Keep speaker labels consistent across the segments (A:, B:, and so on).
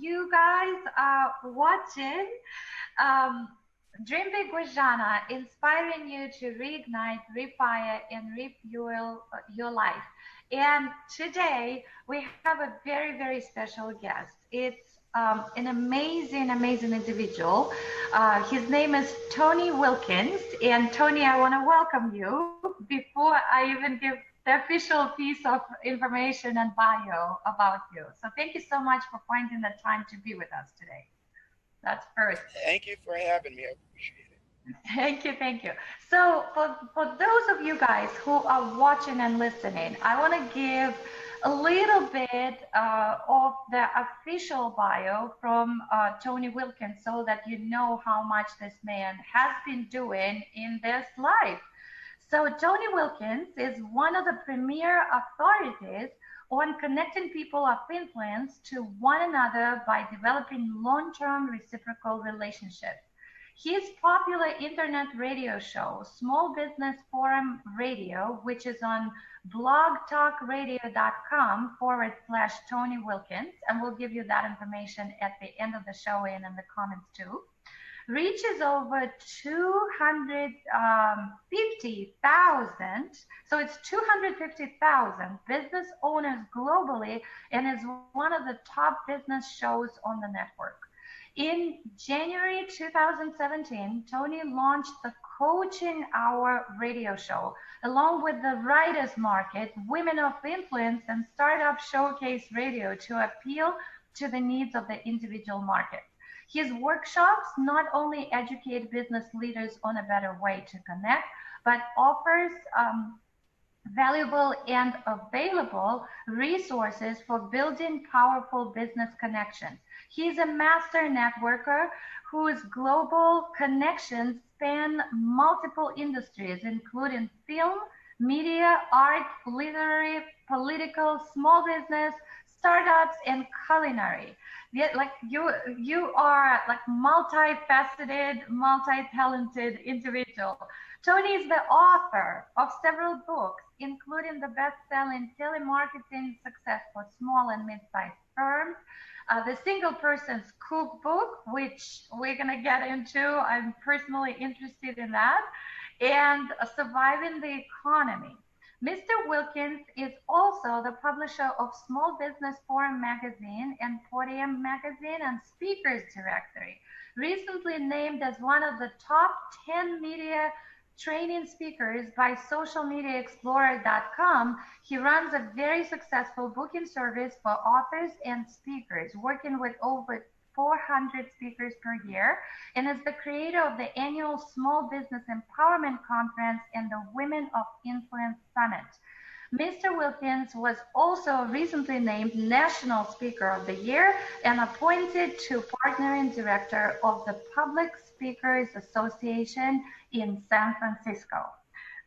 A: you guys are watching um, Dream Big with Zhanna, inspiring you to reignite, refire, and refuel your life. And today we have a very, very special guest. It's an amazing, amazing individual. His name is Tony Wilkins. And Tony, I want to welcome you before I even give the official piece of information and bio about you. So thank you so much for finding the time to be with us today. That's first.
B: Thank you for having me. I appreciate it.
A: Thank you, thank you. So, for those of you guys who are watching and listening, I want to give a little bit of the official bio from Tony Wilkins so that you know how much this man has been doing in this life. So, Tony Wilkins is one of the premier authorities on connecting people of influence to one another by developing long term reciprocal relationships. His popular internet radio show, Small Business Forum Radio, which is on blogtalkradio.com / Tony Wilkins, and we'll give you that information at the end of the show and in the comments too, reaches over 250,000. So it's 250,000 business owners globally and is one of the top business shows on the network. In January 2017, Tony launched the Coaching Hour radio show, along with the Writers Market, Women of Influence, and Startup Showcase Radio to appeal to the needs of the individual market. His workshops not only educate business leaders on a better way to connect, but offers valuable and available resources for building powerful business connections. He's a master networker whose global connections span multiple industries, including film, media, art, literary, political, small business, startups, and culinary. Yet, like you are like multifaceted, multi-talented individual. Tony is the author of several books, including the best-selling Telemarketing Success for Small and Mid-Sized Firms, the Single Person's Cookbook, which we're going to get into. I'm personally interested in that, and Surviving the Economy. Mr. Wilkins is also the publisher of Small Business Forum magazine and Podium magazine and Speakers Directory. Recently named as one of the top 10 media training speakers by socialmediaexplorer.com, he runs a very successful booking service for authors and speakers, working with over 400 speakers per year, and is the creator of the annual Small Business Empowerment Conference and the Women of Influence Summit. Mr. Wilkins was also recently named National Speaker of the Year and appointed to partnering director of the Public Speakers Association in San Francisco.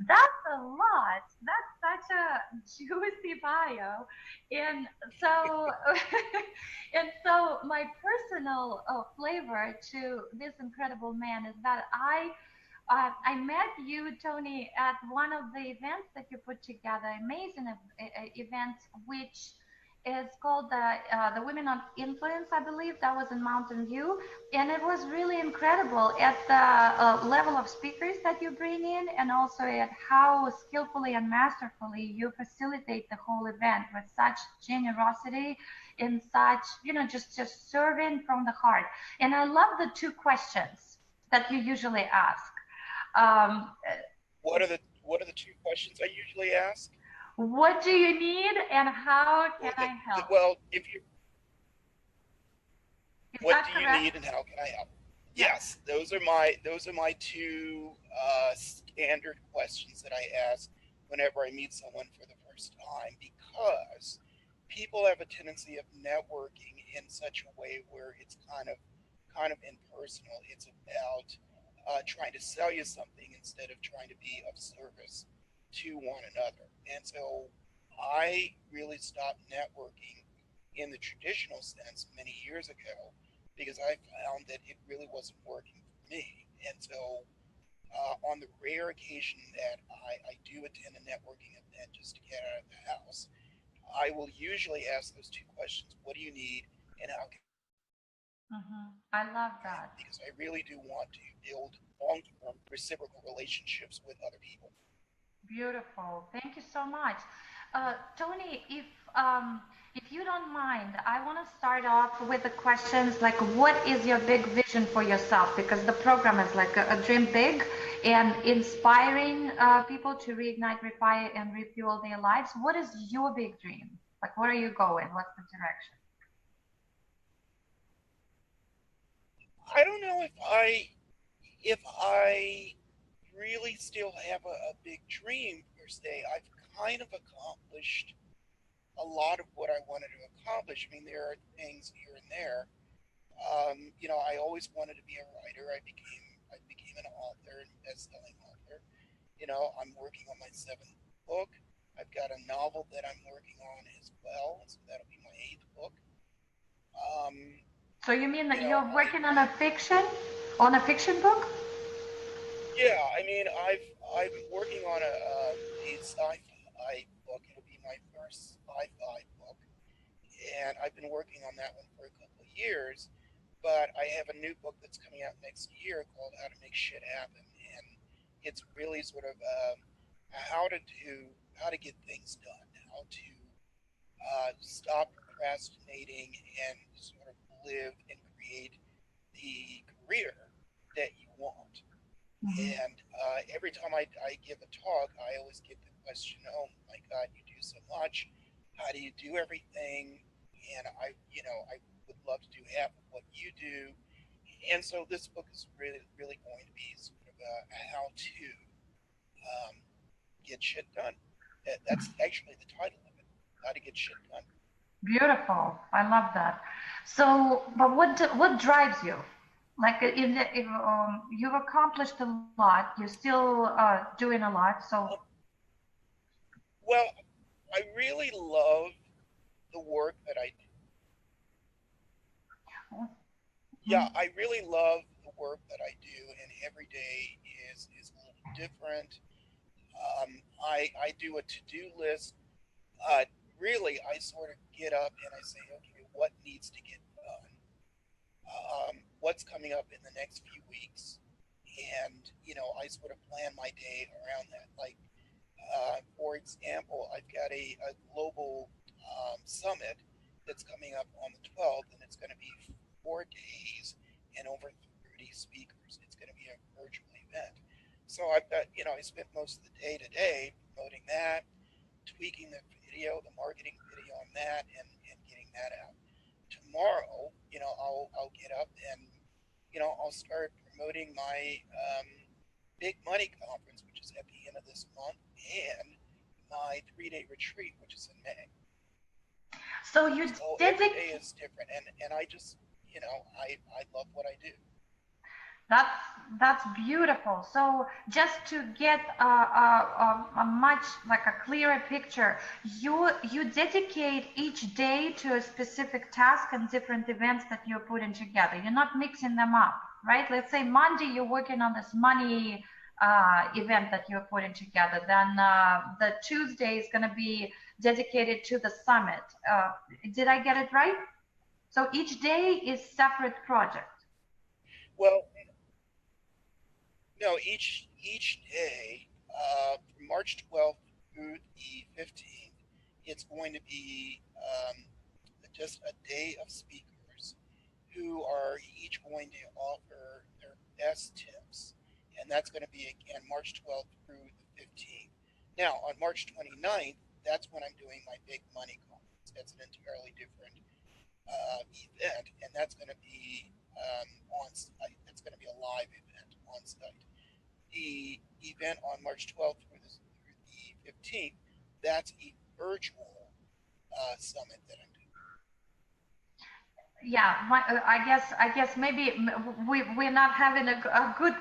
A: That's a lot. That's such a juicy bio. And so, and so my personal flavor to this incredible man is that I met you, Tony, at one of the events that you put together, amazing event, which is called the Women of Influence, I believe. That was in Mountain View. And it was really incredible at the level of speakers that you bring in, and also at how skillfully and masterfully you facilitate the whole event with such generosity and such, just serving from the heart. And I love the two questions that you usually ask. Um,
B: What are the two questions I usually ask?
A: what do you need and how can
B: Well,
A: I help?
B: if you
A: Is
B: what
A: that
B: do you
A: correct?
B: need and how can I help?
A: Yeah.
B: Yes, those are my two standard questions that I ask whenever I meet someone for the first time, because people have a tendency of networking in such a way where it's kind of impersonal. It's about trying to sell you something instead of trying to be of service to one another. And so I really stopped networking in the traditional sense many years ago because I found that it really wasn't working for me. And so, on the rare occasion that I do attend a networking event just to get out of the house, I will usually ask those two questions: what do you need, and how can I help?
A: I love that.
B: because I really do want to build long-term reciprocal relationships with other people.
A: Beautiful. Thank you so much. Tony, if you don't mind, I want to start off with the questions like, what is your big vision for yourself? Because the program is like a dream big and inspiring people to reignite, refire, and refuel their lives. What is your big dream? Like, where are you going? What's the direction?
B: I don't know if I really still have a big dream per se. I've kind of accomplished a lot of what I wanted to accomplish. I mean, there are things here and there. I always wanted to be a writer. I became an author and best-selling author. I'm working on my seventh book. I've got a novel that I'm working on as well, so that'll be my eighth book. Um,
A: So you mean that
B: you know,
A: you're
B: I
A: working on a fiction book?
B: Yeah, I mean, I'm working on a sci-fi book. It'll be my first sci-fi book, and I've been working on that one for a couple of years. But I have a new book that's coming out next year called How to Make Shit Happen, and it's really sort of how to do how to get things done, how to stop procrastinating and sort of live and create the career that you want.
A: Mm-hmm.
B: And every time I give a talk, I always get the question, "Oh my God, you do so much. How do you do everything?" And I would love to do half of what you do. And so this book is really, really going to be sort of a how to um, get shit done. That's actually the title of it, How to Get Shit Done.
A: Beautiful. I love that. So, but what drives you? Like if you've accomplished a lot, you're still doing a lot. So,
B: Um, well, I really love the work that I do. Yeah, I really love the work that I do, and every day is a little different. I do a to do list. Uh, Really, I sort of get up and I say, okay, what needs to get done? What's coming up in the next few weeks? And I sort of plan my day around that. Like, for example, I've got a global summit that's coming up on the 12th, and it's going to be 4 days and over 30 speakers. It's going to be a virtual event. So I've got, I spent most of the day today promoting that, tweaking the video, the marketing video on that, and getting that out. Tomorrow, I'll get up and, I'll start promoting my big money conference, which is at the end of this month, and my 3-day retreat, which is in May.
A: so you
B: So every
A: dedicate.
B: day is different, and I just, I love what I do.
A: That's that's beautiful. So just to get a much like a clearer picture, you dedicate each day to a specific task and different events that you're putting together. You're not mixing them up, right? Let's say Monday you're working on this money event that you're putting together. Then the Tuesday is going to be dedicated to the summit. Did I get it right? So each day is separate project.
B: Well, no, each day, from March 12th through the 15th, it's going to be just a day of speakers who are each going to offer their best tips. And that's going to be again March 12th through the 15th. Now, on March 29th, that's when I'm doing my big money conference. That's an entirely different event, and that's going to be on site. That's going to be a live event on site. The event on March 12th through the 15th, that's a virtual summit that I'm doing.
A: Yeah, I guess maybe we're not having a good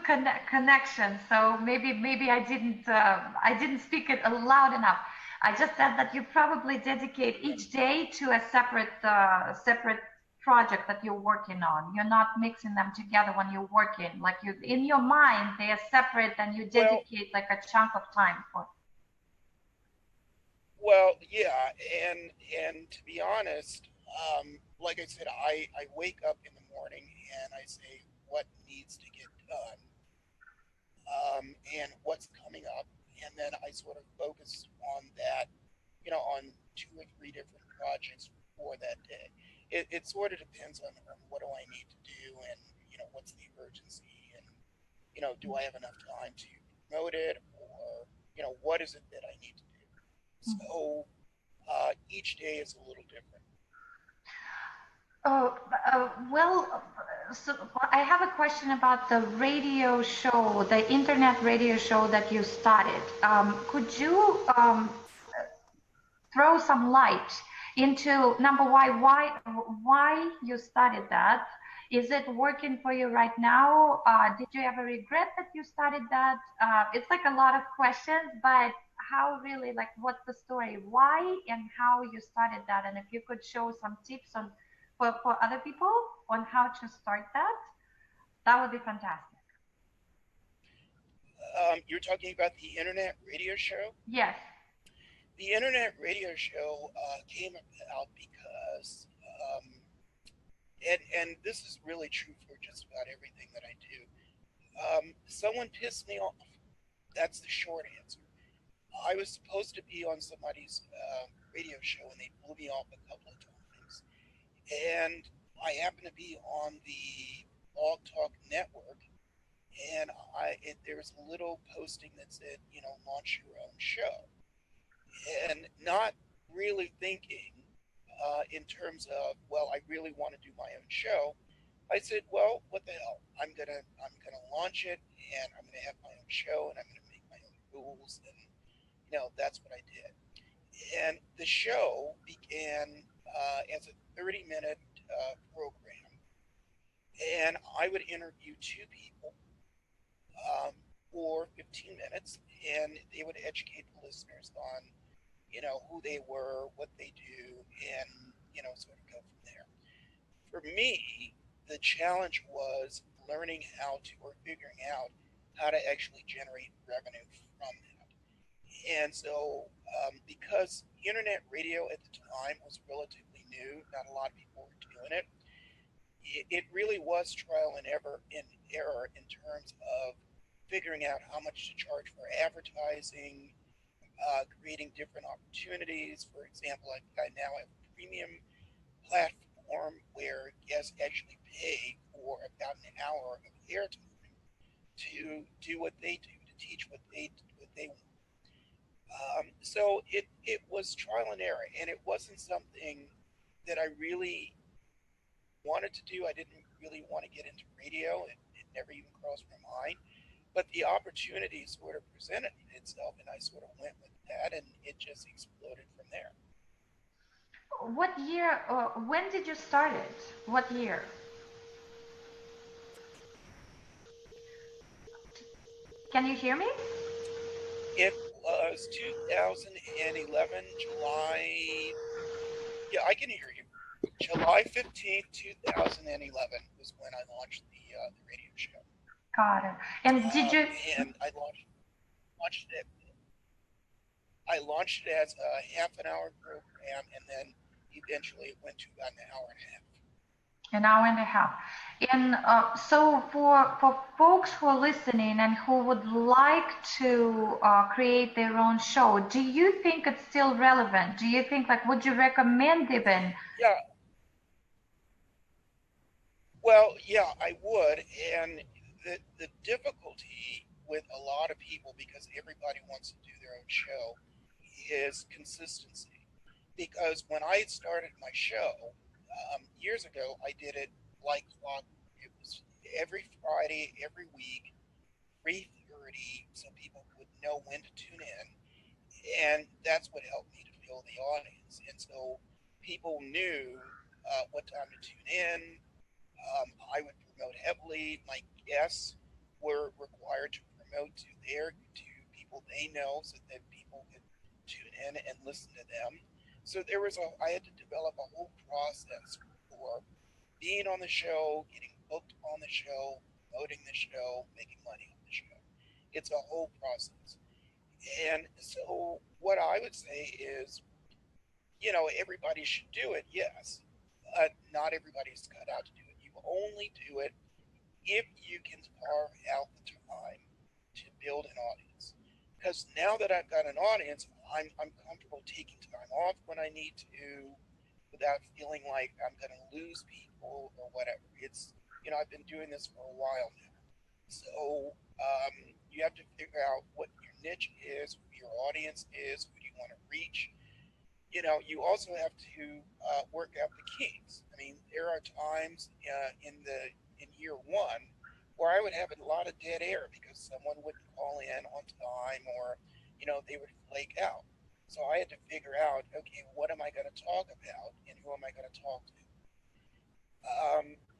A: connection. So maybe I didn't speak it loud enough. I just said that you probably dedicate each day to a separate project that you're working on. You're not mixing them together when you're working. Like you in your mind, they are separate, and you
B: Well,
A: dedicate like a chunk of time for.
B: well, yeah, and to be honest, Like I said, I wake up in the morning and I say what needs to get done, and what's coming up, and then I sort of focus on that, on two or three different projects for that day. It sort of depends on what do I need to do, and what's the urgency, and do I have enough time to promote it, or what is it that I need to do. So each day is a little different.
A: Oh, well, so I have a question about the radio show, the internet radio show that you started. Could you throw some light into number why you started that? Is it working for you right now? Did you ever regret that you started that? It's like a lot of questions, but how really, like, what's the story? Why and how you started that? And if you could show some tips on for other people on how to start that, that would be fantastic.
B: You're talking about the internet radio show?
A: Yes.
B: The internet radio show came about because, and this is really true for just about everything that I do. Someone pissed me off. That's the short answer. I was supposed to be on somebody's radio show, and they blew me off a couple of times. And I happened to be on the Blog Talk Network, and there was a little posting that said, launch your own show, and not really thinking in terms of, well, I really want to do my own show. I said, well, what the hell? I'm gonna launch it, and I'm gonna have my own show, and I'm gonna make my own rules, and that's what I did. And the show began as a 30-minute program, and I would interview two people for 15 minutes, and they would educate the listeners on who they were, what they do, and sort of go from there. For me, the challenge was learning how to, or figuring out how to actually generate revenue from that. And so, because internet radio at the time was relatively new, not a lot of people were doing it. It really was trial and error in terms of figuring out how much to charge for advertising, creating different opportunities. For example, I now have a premium platform where guests actually pay for about an hour of airtime to do what they do, to teach what they want. So it was trial and error, and it wasn't something that I really wanted to do. I didn't really want to get into radio. It never even crossed my mind. But the opportunity sort of presented itself, and I sort of went with that, and it just exploded from there.
A: What year, when did you start it? What year? Can you hear me?
B: It was 2011, July. Yeah, I can hear you. July 15th, 2011 was when I launched the radio show.
A: Got it. And did you?
B: And I launched it. I launched it as a half an hour program, and then eventually it went to about an hour and a half.
A: An hour and a half. And so for folks who are listening and who would like to create their own show, do you think it's still relevant? Do you think, like, would you recommend even?
B: Yeah. Well, yeah, I would. And the difficulty with a lot of people, because everybody wants to do their own show, is consistency. Because when I started my show years ago, I did it like clockwork. It was every Friday, every week, 3:30, so people would know when to tune in, and that's what helped me to fill the audience. And so people knew what time to tune in. I would promote heavily. My guests were required to promote to people they know, so that people could tune in and listen to them. So I had to develop a whole process for being on the show, getting booked on the show, promoting the show, making money on the show. It's a whole process. And so what I would say is, everybody should do it, yes. but not everybody's cut out to do it. You only do it if you can carve out the time to build an audience. Because now that I've got an audience, I'm comfortable taking time off when I need to without feeling like I'm going to lose people or whatever. I've been doing this for a while now. So you have to figure out what your niche is, who your audience is, who do you want to reach. You also have to work out the kinks. I mean, there are times in year one where I would have a lot of dead air because someone wouldn't call in on time, or they would flake out. So I had to figure out, okay, what am I going to talk about and who am I going to talk to?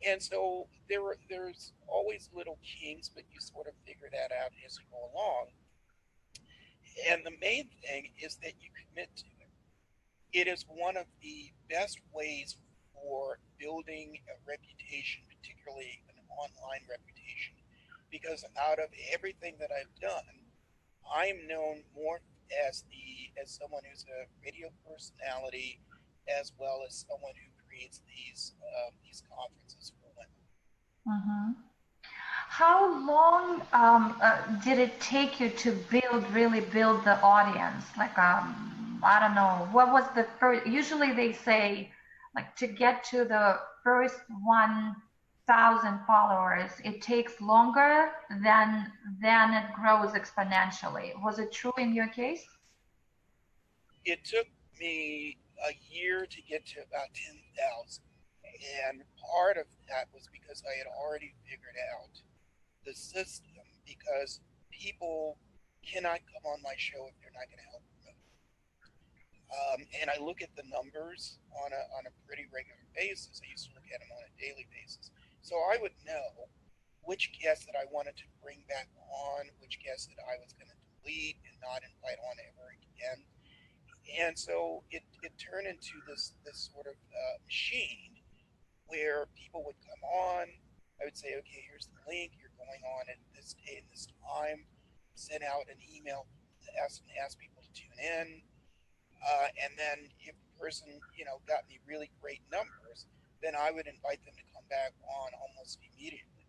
B: And so there's always little kinks, but you sort of figure that out as you go along. And the main thing is that you commit to it. It is one of the best ways for building a reputation, particularly an online reputation, because out of everything that I've done, I'm known more as someone who's a radio personality, as well as someone who creates these conferences for women.
A: Mm-hmm. How long did it take you to really build the audience? Like, I don't know, what was the first? Usually they say, like, to get to the first 1,000 followers, it takes longer than it grows exponentially. Was it true in your case?
B: It took me a year to get to about 10,000. And part of that was because I had already figured out the system, because people cannot come on my show if they're not going to help promote. And I look at the numbers on a pretty regular basis. I used to look at them on a daily basis. So I would know which guests that I wanted to bring back on, which guests that I was going to delete and not invite on ever again. And so it turned into this sort of machine where people would come on. I would say, okay, here's the link. You're going on at this day and this time. Send out an email to ask people to tune in. And then if the person, got me really great numbers, then I would invite them to come back on almost immediately.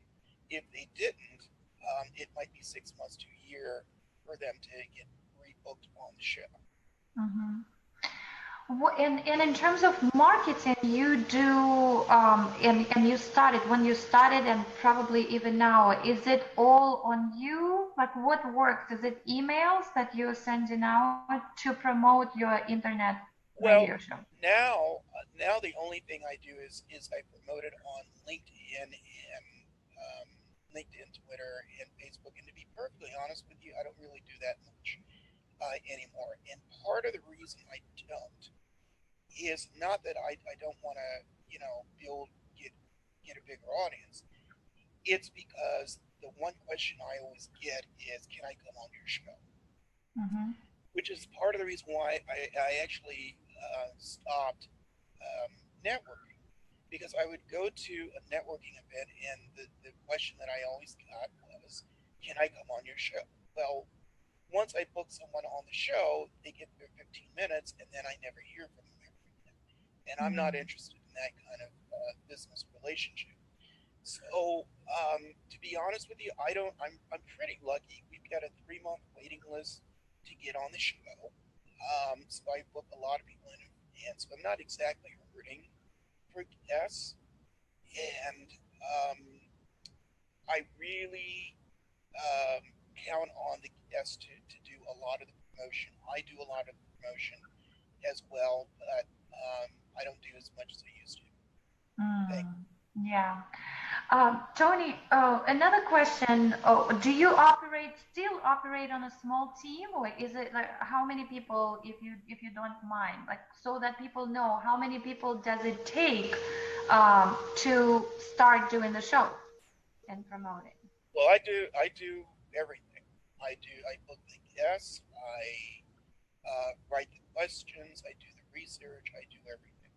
B: If they didn't, it might be 6 months to a year for them to get rebooked on the show.
A: Mm-hmm. And in terms of marketing, you do, and you started, when you started and probably even now, is it all on you? Like, what works? Is it emails that you're sending out to promote your internet
B: Well,
A: radio show?
B: now the only thing I do is I promote it on LinkedIn and Twitter, and Facebook. And to be perfectly honest with you, I don't really do that much anymore. And part of the reason I don't is not that I don't want to, build get a bigger audience. It's because the one question I always get is, can I come on your show?
A: Mm-hmm.
B: Which is part of the reason why I actually stopped networking, because I would go to a networking event and the question that I always got was, can I come on your show? Well, once I book someone on the show, they get their 15 minutes and then I never hear from them ever again. And I'm not interested in that kind of business relationship. So, to be honest with you, I'm pretty lucky. We've got a 3 month waiting list to get on the show. So I book a lot of people in advance. So I'm not exactly hurting for guests. And I really count on the guests to do a lot of the promotion. I do a lot of the promotion as well, but I don't do as much as I used to. Thank you.
A: Yeah. Tony, another question. Do you still operate on a small team, or is it like how many people, if you don't mind, like so that people know how many people does it take to start doing the show and promoting?
B: Well, I do everything. I book the guests. I write the questions. I do the research. I do everything.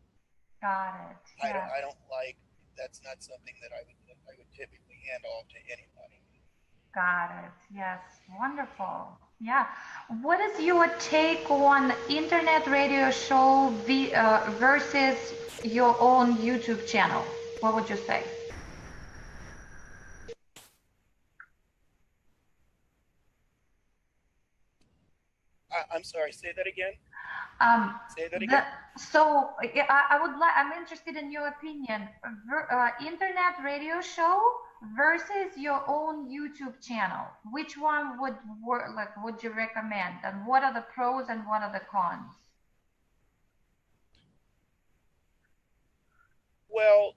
A: Got it. Yes.
B: I don't like. That's not something that I would typically hand off to anybody.
A: Got it. Yes. Wonderful. Yeah. What is your take on internet radio show versus your own YouTube channel? What would you say?
B: I'm sorry, say that again.
A: Um,
B: Say that
A: the
B: again.
A: so yeah, I would like. I'm interested in your opinion. Internet radio show versus your own YouTube channel. Which one would work? Like, would you recommend? And what are the pros and what are the cons?
B: Well,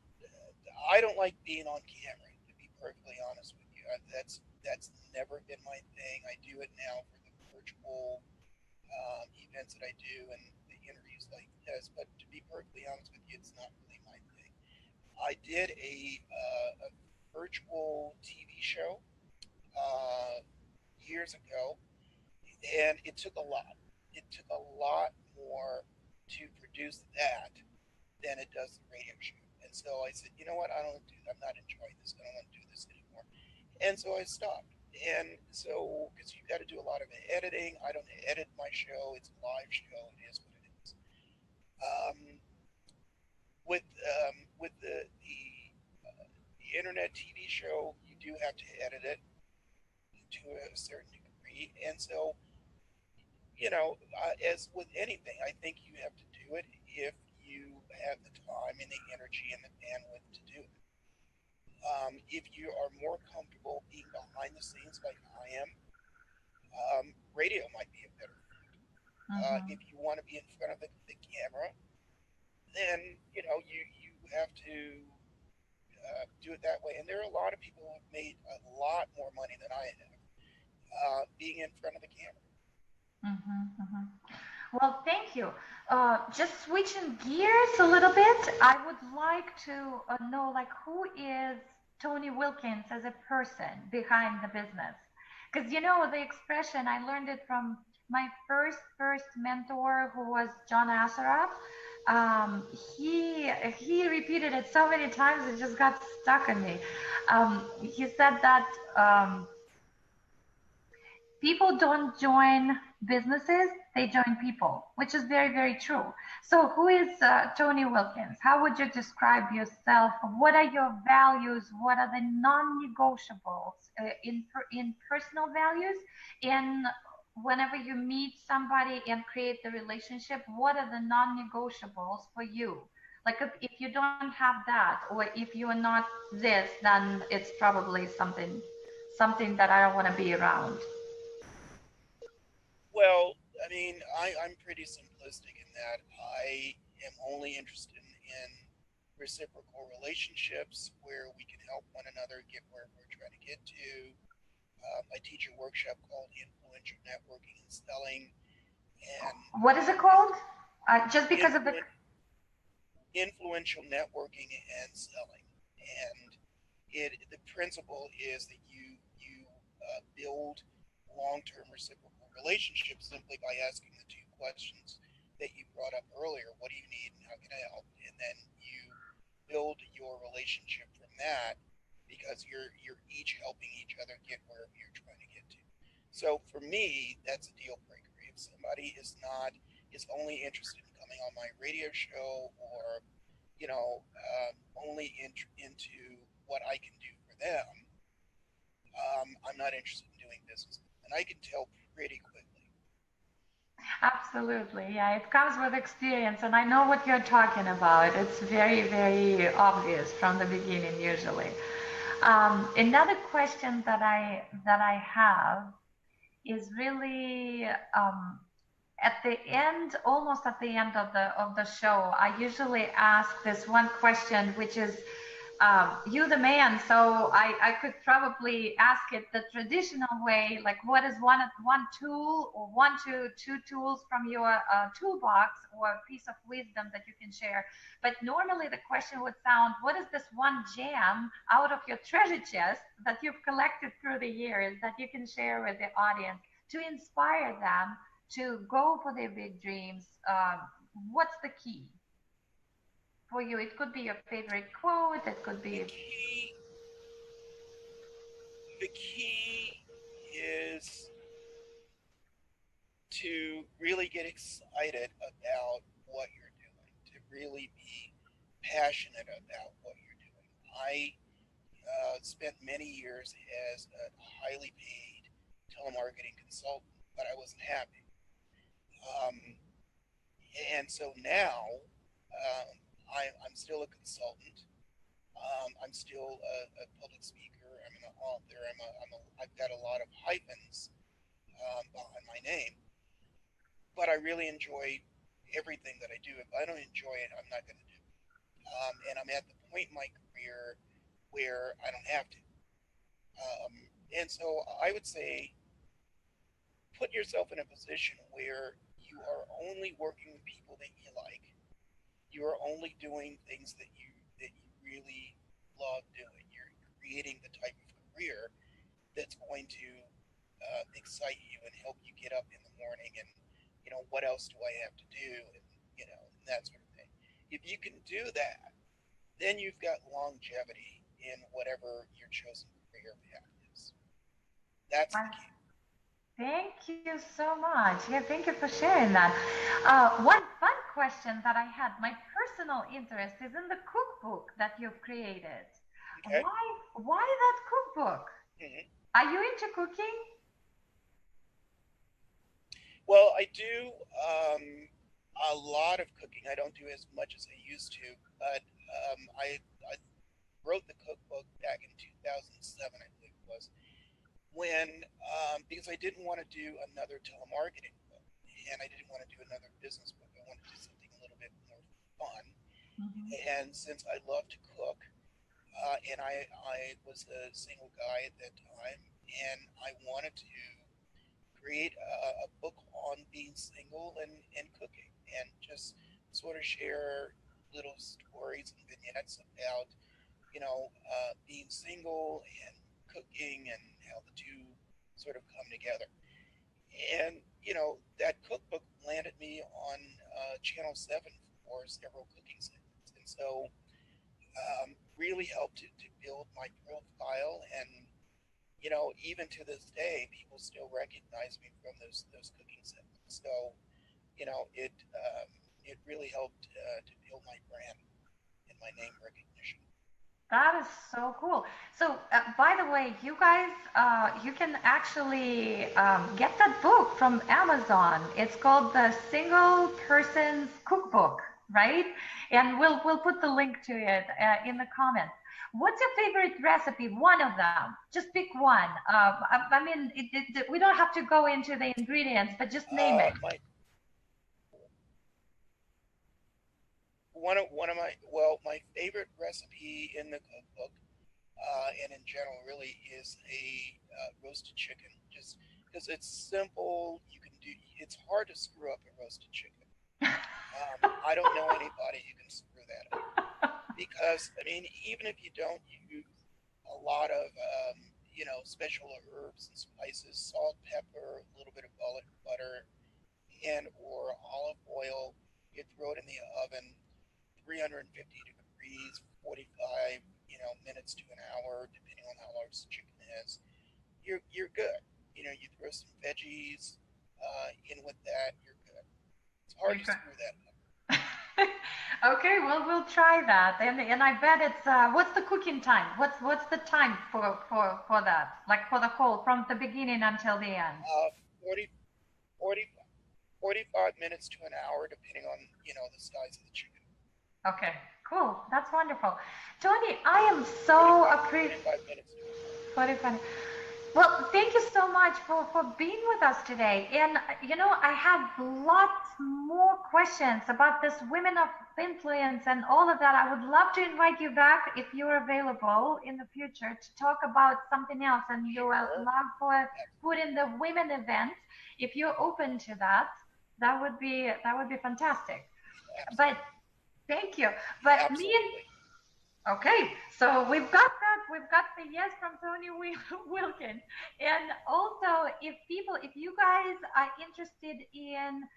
B: I don't like being on camera, to be perfectly honest with you. That's never been my thing. I do it now for the virtual events that I do and the interviews like this. But to be perfectly honest with you, it's not really my thing. I did a virtual TV show years ago, and it took a lot. It took a lot more to produce that than it does the radio show. And so I said, you know what? I'm not enjoying this. I don't want to do this anymore. And so I stopped. And so, because you've got to do a lot of editing, I don't edit my show. It's a live show. It is what it is. Um, with the internet TV show, you do have to edit it to a certain degree. And so, as with anything, I think you have to do it if you have the time and the energy and the bandwidth to do it. If you are more comfortable being behind the scenes like I am, radio might be a better fit.
A: Mm-hmm.
B: If you want to be in front of the camera, then you have to do it that way. And there are a lot of people who have made a lot more money than I have being in front of the camera.
A: Mm-hmm. Mm-hmm. Well, thank you. Just switching gears a little bit, I would like to know, like, who is Tony Wilkins as a person behind the business? Because you know the expression, I learned it from my first mentor, who was Zhanna. Um, he repeated it so many times it just got stuck in me. He said that people don't join businesses, they join people, which is very, very true. So who is Tony Wilkins? How would you describe yourself? What are your values? What are the non-negotiables in personal values? And whenever you meet somebody and create the relationship, what are the non-negotiables for you? Like if you don't have that, or if you are not this, then it's probably something that I don't want to be around.
B: Well, I mean, I'm pretty simplistic in that I am only interested in reciprocal relationships where we can help one another get where we're trying to get to. I teach a workshop called Influential Networking and Selling, and
A: What is it called? Just because of the.
B: influ- influential networking and selling. And the principle is that you build long-term reciprocal relationships simply by asking the two questions that you brought up earlier. What do you need and how can I help? And then you build your relationship from that because you're each helping each other get wherever you're trying to get to. So for me, that's a deal breaker. If somebody is only interested in coming on my radio show or only into what I can do for them, I'm not interested in doing business. And I can tell pretty quickly.
A: Absolutely, yeah, it comes with experience, and I know what you're talking about. It's very, very obvious from the beginning, usually. Another question that I have is really at the end, almost at the end of the show, I usually ask this one question, which is, you the man, so I could probably ask it the traditional way, like what is one tool or two tools from your toolbox or a piece of wisdom that you can share. But normally the question would sound, what is this one gem out of your treasure chest that you've collected through the years that you can share with the audience to inspire them to go for their big dreams? What's the key for you? It could be your favorite quote. It could
B: The
A: be.
B: key the key is to really get excited about what you're doing, to really be passionate about what you're doing. I spent many years as a highly paid telemarketing consultant, but I wasn't happy. Um, and so now I'm still a consultant. I'm still a public speaker. I'm an author. I've got a lot of hyphens behind my name, but I really enjoy everything that I do. If I don't enjoy it, I'm not going to do it. And I'm at the point in my career where I don't have to. Um, and so I would say put yourself in a position where you are only working with people that you like. You are only doing things that you really love doing. You're creating the type of career that's going to excite you and help you get up in the morning and what else do I have to do and that sort of thing. If you can do that, then you've got longevity in whatever your chosen career path is. That's the key.
A: Thank you so much. Yeah, thank you for sharing that. One fun question that I had, my personal interest is in the cookbook that you've created.
B: Okay.
A: Why that cookbook?
B: Mm-hmm.
A: Are you into cooking?
B: Well, I do a lot of cooking. I don't do as much as I used to, but I wrote the cookbook back in 2007, I believe it was, when because I didn't want to do another telemarketing book, and I didn't want to do another business book. I wanted to do something a little bit more fun. Mm-hmm. And since I love to cook, and I was a single guy at that time, and I wanted to create a book on being single and cooking, and just sort of share little stories and vignettes about being single and cooking and how the two sort of come together. And that cookbook landed me on Channel 7 for several cooking segments, and so really helped to build my profile. And even to this day, people still recognize me from those cooking segments. So it really helped to build my brand and my name recognition.
A: That is so cool. So, by the way, you guys, you can actually get that book from Amazon. It's called the Single Person's Cookbook, right? And we'll put the link to it in the comments. What's your favorite recipe? One of them. Just pick one. I mean, we don't have to go into the ingredients, but just name it.
B: My favorite recipe in the cookbook and in general really is a roasted chicken, just because it's simple. It's hard to screw up a roasted chicken. I don't know anybody who can screw that up, because I mean, even if you don't use a lot of special herbs and spices, salt, pepper, a little bit of butter, and or olive oil, you throw it in the oven, 350 degrees, 45 minutes to an hour, depending on how large the chicken is. You're good. You throw some veggies in with that, you're good. It's hard to screw that up.
A: Okay, well, we'll try that, and I bet it's what's the cooking time? What's the time for that? Like for the whole, from the beginning until the end?
B: 45 minutes to an hour, depending on the size of the chicken.
A: Okay, cool. That's wonderful. Tony, I am so appreciative. 45 minutes. Well, thank you so much for being with us today. And, I have lots more questions about this women of influence and all of that. I would love to invite you back if you're available in the future to talk about something else. And you will love for put in the women event. If you're open to that, that would be fantastic.
B: Absolutely.
A: But thank you. But
B: Absolutely.
A: Okay, so we've got that. We've got the yes from Tony Wilkins. And also, if you guys are interested in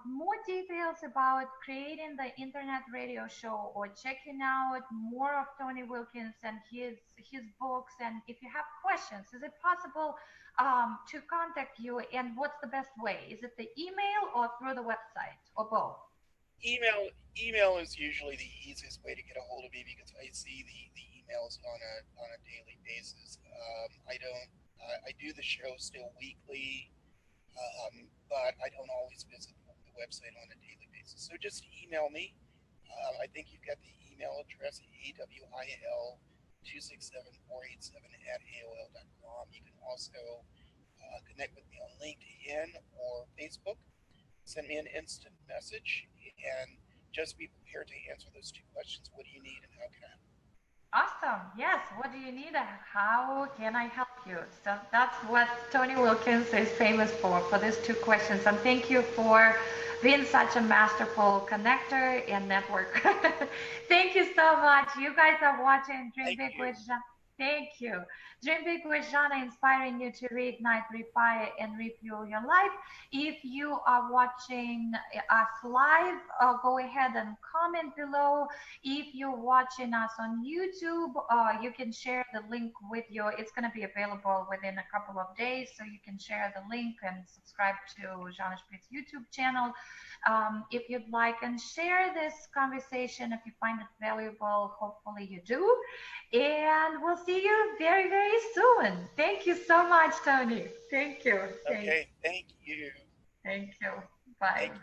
A: more details about creating the internet radio show or checking out more of Tony Wilkins and his books, and if you have questions, is it possible to contact you? And what's the best way? Is it the email or through the website or both?
B: Email is usually the easiest way to get a hold of me because I see the emails on a daily basis. I don't I do the show still weekly, but I don't always visit the website on a daily basis. So just email me. I think you've got the email address awil267 487 at aol.com. You can also connect with me on LinkedIn or Facebook. Send me an instant message and just be prepared to answer those two questions. What do you need and how can I help?
A: Awesome. Yes. What do you need? How can I help you? So that's what Tony Wilkins is famous for these two questions. And thank you for being such a masterful connector and network. Thank you so much. You guys are watching Dream
B: Thank
A: Big
B: you.
A: with Zhanna. Thank you. Dream Big with Zhanna, inspiring you to reignite, refire, and refuel your life. If you are watching us live, go ahead and comment below. If you're watching us on YouTube, you can share the link with your, it's going to be available within a couple of days, so you can share the link and subscribe to Zhanna Shpits YouTube channel if you'd like, and share this conversation if you find it valuable. Hopefully you do. And we'll see you very, very soon. Thank you so much, Tony. Thank you.
B: Okay, thank you.
A: Thank you. Bye.
B: Thank